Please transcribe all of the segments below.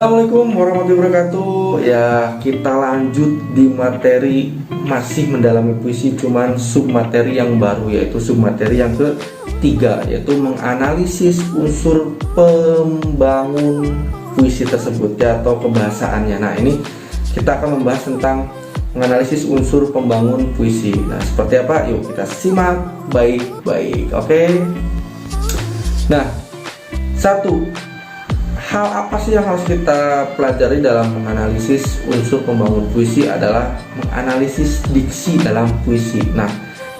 Assalamualaikum warahmatullahi wabarakatuh. Ya, kita lanjut di materi masih mendalami puisi, cuman submateri yang baru, yaitu submateri yang ketiga, yaitu menganalisis unsur pembangun puisi tersebut ya, atau kebahasaannya. Nah, ini kita akan membahas tentang menganalisis unsur pembangun puisi. Nah, seperti apa? Yuk kita simak baik-baik. Oke. Nah, satu, hal apa sih yang harus kita pelajari dalam menganalisis unsur pembangun puisi adalah menganalisis diksi dalam puisi. Nah,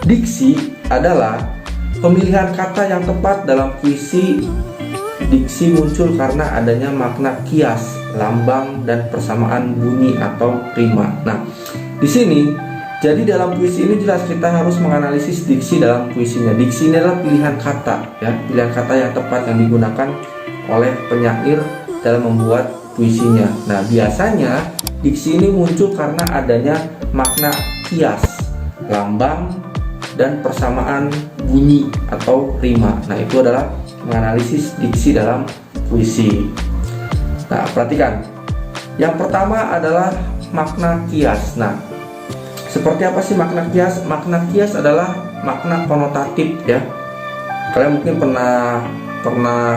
diksi adalah pemilihan kata yang tepat dalam puisi. Diksi muncul karena adanya makna kias, lambang, dan persamaan bunyi atau rima. Nah, di sini jadi dalam puisi ini jelas kita harus menganalisis diksi dalam puisinya. Diksi ini adalah pilihan kata ya, pilihan kata yang tepat yang digunakan oleh penyair dalam membuat puisinya. Nah, biasanya diksi ini muncul karena adanya makna kias, lambang, dan persamaan bunyi atau rima. Nah, itu adalah menganalisis diksi dalam puisi. Nah, perhatikan. Yang pertama adalah makna kias. Nah, seperti apa sih makna kias? Makna kias adalah makna konotatif ya. Kalian mungkin pernah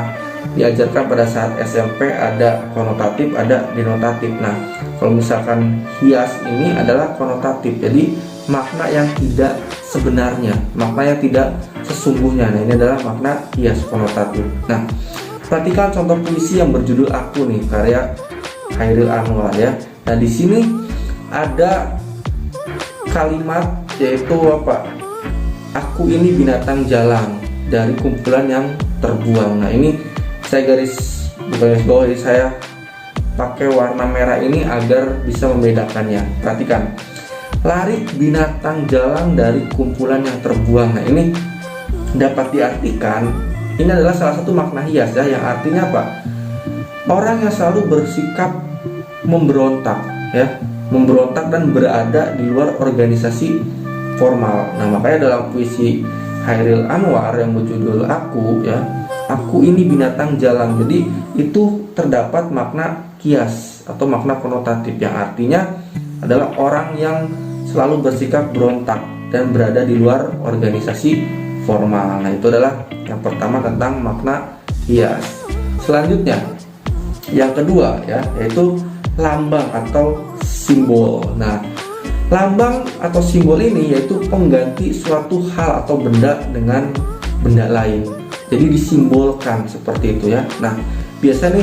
diajarkan pada saat SMP ada konotatif, ada denotatif. Nah, kalau misalkan hias ini adalah konotatif, jadi makna yang tidak sebenarnya, makna yang tidak sesungguhnya. Nah, ini adalah makna hias konotatif. Nah, perhatikan contoh puisi yang berjudul Aku nih, karya Chairil Anwar ya. Nah, di sini ada kalimat yaitu apa? Aku ini binatang jalang dari kumpulan yang terbuang. Nah, ini saya garis bawah, jadi saya pakai warna merah ini agar bisa membedakannya. Perhatikan, lari binatang jalang dari kumpulan yang terbuang. Nah, ini dapat diartikan, ini adalah salah satu makna hias ya, yang artinya apa? Orang yang selalu bersikap memberontak ya, memberontak dan berada di luar organisasi formal. Nah, makanya dalam puisi Chairil Anwar yang berjudul Aku ya, aku ini binatang jalang, jadi itu terdapat makna kias atau makna konotatif yang artinya adalah orang yang selalu bersikap berontak dan berada di luar organisasi formal. Nah, itu adalah yang pertama tentang makna hias. Selanjutnya yang kedua ya, yaitu lambang atau simbol. Nah, lambang atau simbol ini yaitu pengganti suatu hal atau benda dengan benda lain, jadi disimbolkan seperti itu ya. Nah, biasanya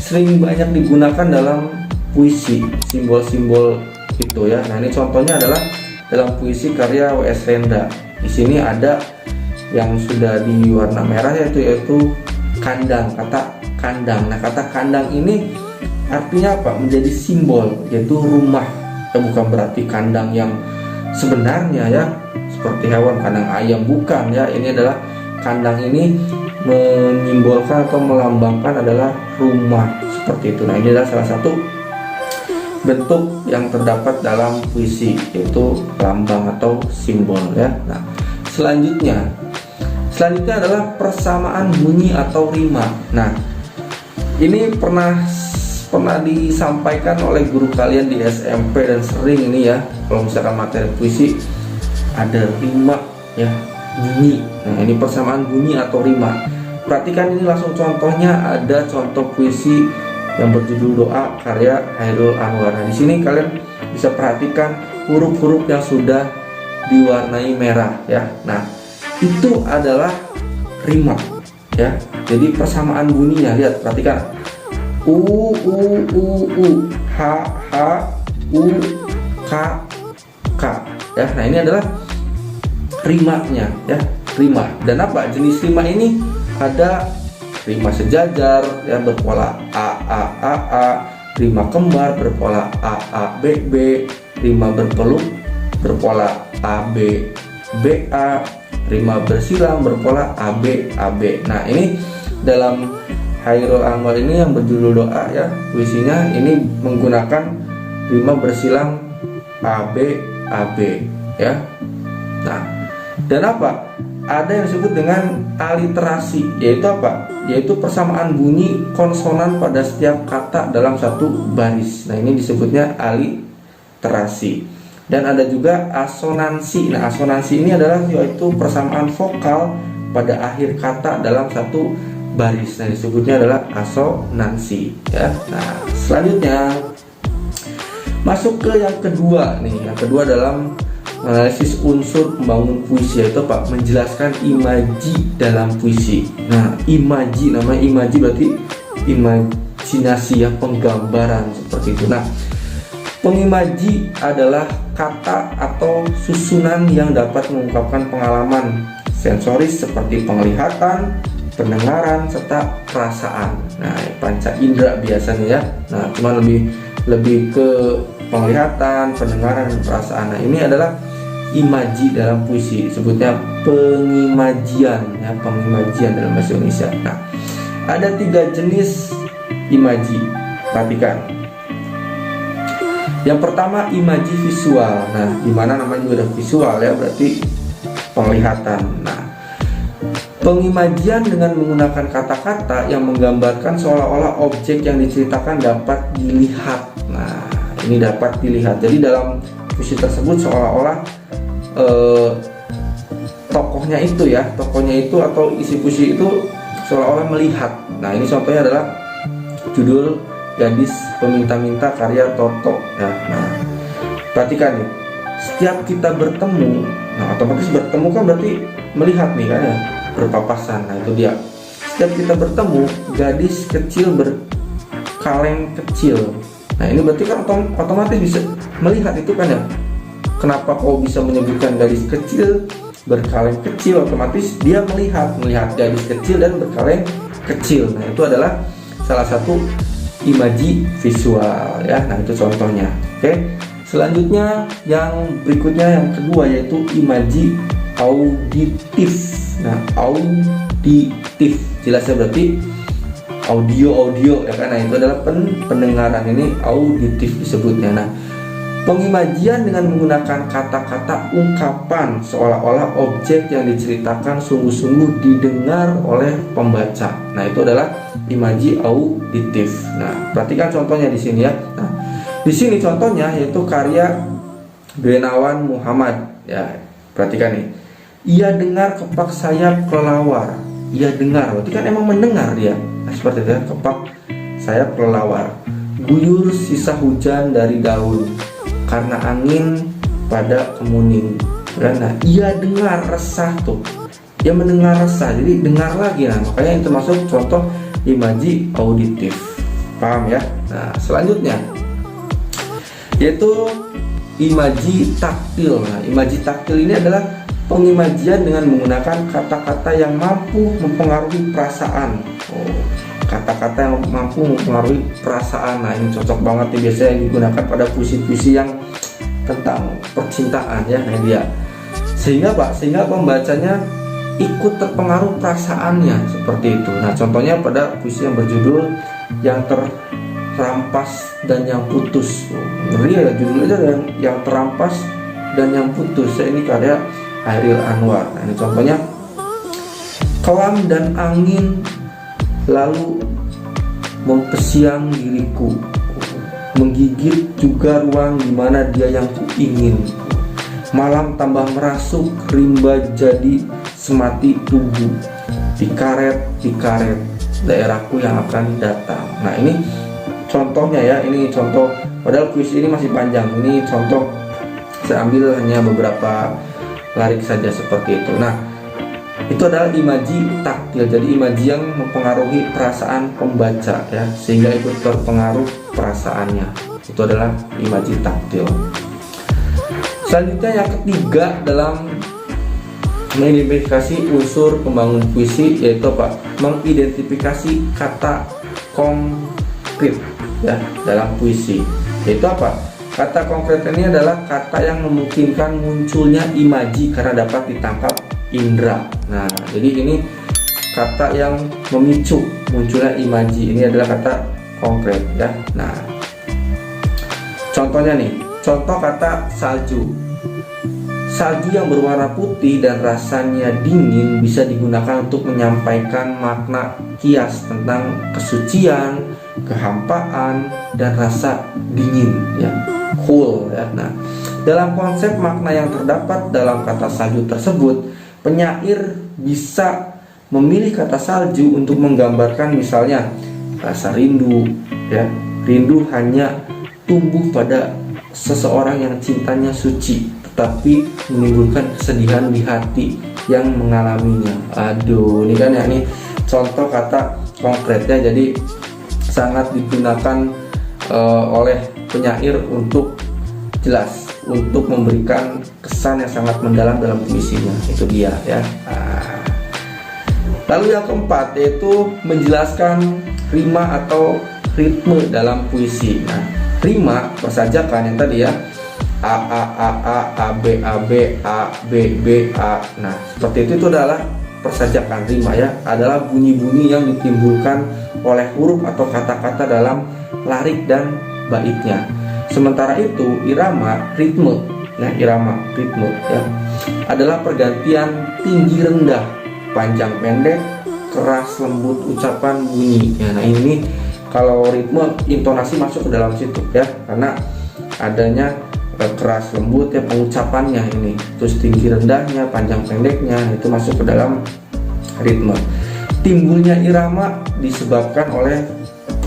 sering banyak digunakan dalam puisi simbol-simbol itu ya. Nah, ini contohnya adalah dalam puisi karya W.S. Rendra. Di sini ada yang sudah di warna merah yaitu kandang, kata kandang. Nah, kata kandang ini artinya apa? Menjadi simbol, yaitu rumah. Bukan berarti kandang yang sebenarnya ya, seperti hewan kandang ayam, bukan ya. Ini adalah kandang ini menyimbolkan atau melambangkan adalah rumah seperti itu. Nah, ini adalah salah satu bentuk yang terdapat dalam puisi, yaitu lambang atau simbol ya. Nah, selanjutnya adalah persamaan bunyi atau rima. Nah, ini pernah disampaikan oleh guru kalian di SMP dan sering ini ya, kalau misalkan materi puisi ada rima ya, bunyi. Nah, ini persamaan bunyi atau rima. Perhatikan ini langsung contohnya, ada contoh puisi yang berjudul Doa karya Chairil Anwar. Nah, di sini kalian bisa perhatikan huruf-huruf yang sudah diwarnai merah ya. Nah, itu adalah rima ya. Jadi persamaan bunyinya, lihat, perhatikan. U H U K K ya. Nah, ini adalah rimanya ya, rima. Dan apa jenis rima ini? Ada rima sejajar ya berpola A, rima kembar berpola A B B, rima berpeluk berpola A B B A, rima bersilang berpola A B A B. Nah, ini dalam Khairul Anwar ini yang berjudul doa ya, puisinya ini menggunakan rima bersilang A B ya. Nah, dan apa? Ada yang disebut dengan aliterasi, yaitu apa? Yaitu persamaan bunyi konsonan pada setiap kata dalam satu baris. Nah, ini disebutnya aliterasi. Dan ada juga asonansi. Nah, asonansi ini adalah yaitu persamaan vokal pada akhir kata dalam satu baris. Nah, disebutnya adalah asonansi ya. Nah, selanjutnya masuk ke yang kedua nih. Yang kedua dalam analisis unsur pembangun puisi, yaitu apa? Menjelaskan imaji dalam puisi. Nah, imaji, namanya imaji berarti imajinasi ya, penggambaran seperti itu. Nah, pengimaji adalah kata atau susunan yang dapat mengungkapkan pengalaman sensoris seperti penglihatan, pendengaran, serta perasaan. Nah, panca indera biasanya ya. Nah, cuma lebih ke penglihatan, pendengaran, dan perasaan. Nah, ini adalah imaji dalam puisi, disebutnya pengimajian ya, pengimajian dalam bahasa Indonesia. Nah, ada 3 jenis imaji, perhatikan. Yang pertama imaji visual. Nah, dimana namanya juga ada visual ya, berarti penglihatan. Nah, pengimajian dengan menggunakan kata-kata yang menggambarkan seolah-olah objek yang diceritakan dapat dilihat. Nah, ini dapat dilihat. Jadi dalam puisi tersebut seolah-olah tokohnya itu atau isi puisi itu seolah-olah melihat. Nah, ini contohnya adalah judul Gadis Peminta-Minta karya Toto ya. Nah, perhatikan nih, setiap kita bertemu, nah otomatis bertemu kan berarti melihat nih kan ya, berpapasan. Nah, itu dia, setiap kita bertemu gadis kecil berkaleng kecil. Nah, ini berarti kan otomatis bisa melihat itu kan ya. Kenapa kau bisa menyebutkan gadis kecil berkaleng kecil? Otomatis dia melihat gadis kecil dan berkaleng kecil. Nah, itu adalah salah satu imaji visual ya. Nah, itu contohnya. Oke. Selanjutnya yang berikutnya yang kedua yaitu imaji auditif. Nah, auditif jelasnya berarti audio ya kan. Nah, itu adalah pendengaran, ini auditif disebutnya. Nah, pengimajian dengan menggunakan kata-kata ungkapan seolah-olah objek yang diceritakan sungguh-sungguh didengar oleh pembaca. Nah, itu adalah imaji auditif. Nah, perhatikan contohnya di sini ya. Nah, di sini contohnya yaitu karya Benawan Muhammad ya. Perhatikan nih. Ia dengar kepak sayap kelelawar. Ia dengar, berarti kan emang mendengar dia. Nah, seperti itu ya, kepak sayap kelelawar. Guyur sisa hujan dari daun karena angin pada kemuning. Nah, ia dengar resah tuh. Dia mendengar resah, jadi dengar lagi. Nah, makanya itu termasuk contoh imaji auditif. Paham ya? Nah, selanjutnya yaitu imaji taktil. Nah, imaji taktil ini adalah pengimajian dengan menggunakan kata-kata yang mampu mempengaruhi perasaan. Kata-kata yang mampu mempengaruhi perasaan. Nah, ini cocok banget nih, biasanya yang digunakan pada puisi-puisi yang tentang percintaan ya. Nah, dia sehingga pembacanya ikut terpengaruh perasaannya seperti itu. Nah, contohnya pada puisi yang berjudul Yang Terampas dan Yang Putus. Ngeri ya judulnya, yang terampas dan yang putus. Ini karya Khairul Anwar. Nah, ini contohnya. Kelam dan angin lalu mempesiang diriku, menggigit juga ruang di mana dia yang kuingin. Malam tambah merasuk, rimba jadi semati tubuh. Dikaret daerahku yang akan datang. Nah, ini contohnya ya, ini contoh. Padahal puisi ini masih panjang. Ini contoh, saya ambil hanya beberapa lirik saja seperti itu. Nah, itu adalah imaji taktil. Jadi imaji yang mempengaruhi perasaan pembaca ya, sehingga ikut terpengaruh perasaannya. Itu adalah imaji taktil. Selanjutnya yang ketiga dalam mengidentifikasi unsur pembangun puisi yaitu apa? Mengidentifikasi kata konkret ya dalam puisi. Yaitu apa? Kata konkret ini adalah kata yang memungkinkan munculnya imaji karena dapat ditangkap indera. Nah, jadi ini kata yang memicu munculnya imaji. Ini adalah kata konkret ya. Nah, contohnya nih, contoh kata salju. Salju yang berwarna putih dan rasanya dingin bisa digunakan untuk menyampaikan makna kias tentang kesucian, kehampaan, dan rasa dingin ya, cool ya. Nah, dalam konsep makna yang terdapat dalam kata salju tersebut, penyair bisa memilih kata salju untuk menggambarkan misalnya rasa rindu ya. Rindu hanya tumbuh pada seseorang yang cintanya suci, tetapi menimbulkan kesedihan di hati yang mengalaminya. Aduh, ini kan ya, ini contoh kata konkretnya. Jadi sangat digunakan oleh penyair untuk jelas, untuk memberikan kesan yang sangat mendalam dalam puisinya. Itu dia ya. Lalu yang keempat yaitu menjelaskan rima atau ritme dalam puisi. Nah, rima persajakan yang tadi ya, A A A A A B A B A B B A. Nah, seperti itu adalah persajakan. Rima ya adalah bunyi-bunyi yang ditimbulkan oleh huruf atau kata-kata dalam larik dan baitnya. Sementara itu irama, ritme ya, irama, ritme ya adalah pergantian tinggi rendah, panjang pendek, keras lembut ucapan bunyi ya. Nah, ini kalau ritme intonasi masuk ke dalam situ ya, karena adanya keras lembut ya pengucapannya ini, terus tinggi rendahnya, panjang pendeknya itu masuk ke dalam ritme. Timbulnya irama disebabkan oleh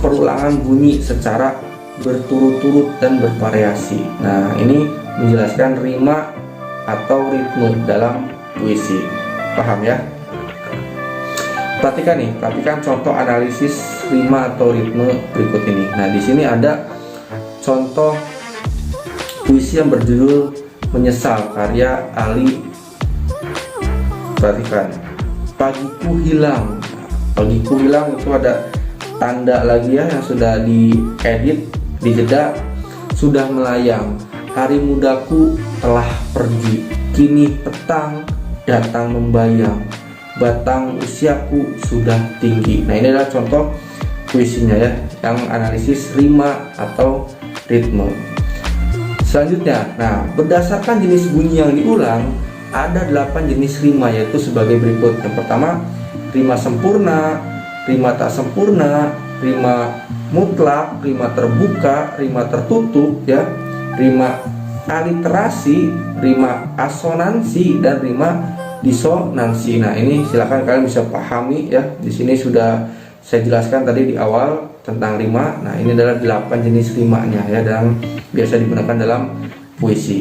perulangan bunyi secara berturut-turut dan bervariasi. Nah, ini menjelaskan rima atau ritme dalam puisi. Paham ya? Perhatikan contoh analisis rima atau ritme berikut ini. Nah, di sini ada contoh puisi yang berjudul Menyesal karya Ali. Perhatikan, pagiku hilang. Pagiku hilang itu ada tanda lagi ya yang sudah diedit, dijeda, sudah melayang. Hari mudaku telah pergi, kini petang datang membayang. Batang usiaku sudah tinggi. Nah, ini adalah contoh puisinya ya, yang analisis rima atau ritme. Selanjutnya, nah berdasarkan jenis bunyi yang diulang, ada 8 jenis rima yaitu sebagai berikut. Yang pertama, rima sempurna, rima tak sempurna, rima mutlak, rima terbuka, rima tertutup ya, rima aliterasi, rima asonansi, dan rima disonansi. Nah, ini silakan kalian bisa pahami ya. Di sini sudah saya jelaskan tadi di awal tentang rima. Nah, ini adalah 8 jenis rimanya ya, dan biasa digunakan dalam puisi.